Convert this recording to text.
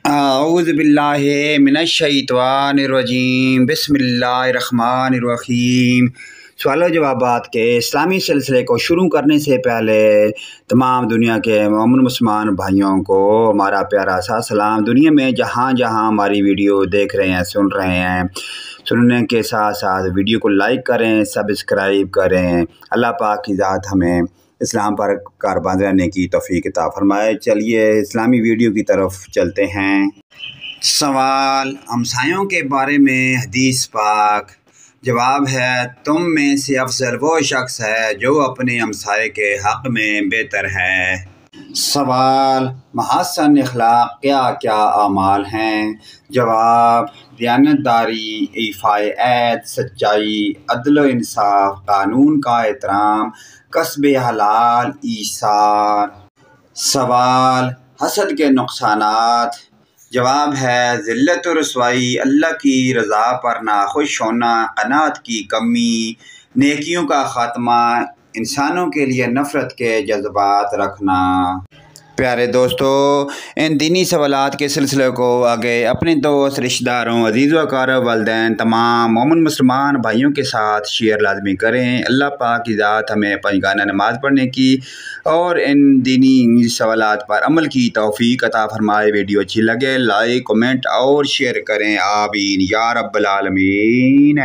اعوذ باللہ من الشیطان الرجیم بسم اللہ الرحمن الرحیم۔ سوال و جوابات کے اسلامی سلسلے کو شروع کرنے سے پہلے تمام دنیا کے مومن مسلمان بھائیوں کو ہمارا پیارا سا سلام۔ دنیا میں جہاں جہاں ہماری ویڈیو دیکھ رہے ہیں، سن رہے ہیں، سننے کے ساتھ ساتھ ویڈیو کو لائک کریں، سبسکرائب کریں۔ اللہ پاک کی ذات ہمیں اسلام پر کاربند رہنے کی توفیق عطا فرمائے۔ چلیے اسلامی ویڈیو کی طرف چلتے ہیں۔ سوال: ہمسایوں کے بارے میں حدیث پاک۔ جواب ہے: تم میں سے افضل وہ شخص ہے جو اپنے ہمسائے کے حق میں بہتر ہے۔ سوال: محسن اخلاق کیا کیا اعمال ہیں؟ جواب: دیانتداری، ایفاء عہد، سچائی، عدل و انصاف، قانون کا احترام، کسب حلال، ایثار۔ سوال: حسد کے نقصانات۔ جواب ہے: ذلت و رسوائی، اللہ کی رضا پر ناخوش ہونا، قناعت کی کمی، نیکیوں کا خاتمہ، انسانوں کے لیے نفرت کے جذبات رکھنا۔ پیارے دوستو، ان دینی سوالات کے سلسلے کو آگے اپنے دوست، رشتہ داروں، عزیز و اقارب، والدین، تمام مومن مسلمان بھائیوں کے ساتھ شیئر لازمی کریں۔ اللہ پاک کی ذات ہمیں پنجگانہ نماز پڑھنے کی اور ان دینی سوالات پر عمل کی توفیق عطا فرمائے۔ ویڈیو اچھی لگے لائک، کمنٹ اور شیئر کریں۔ آمین یا رب العالمین۔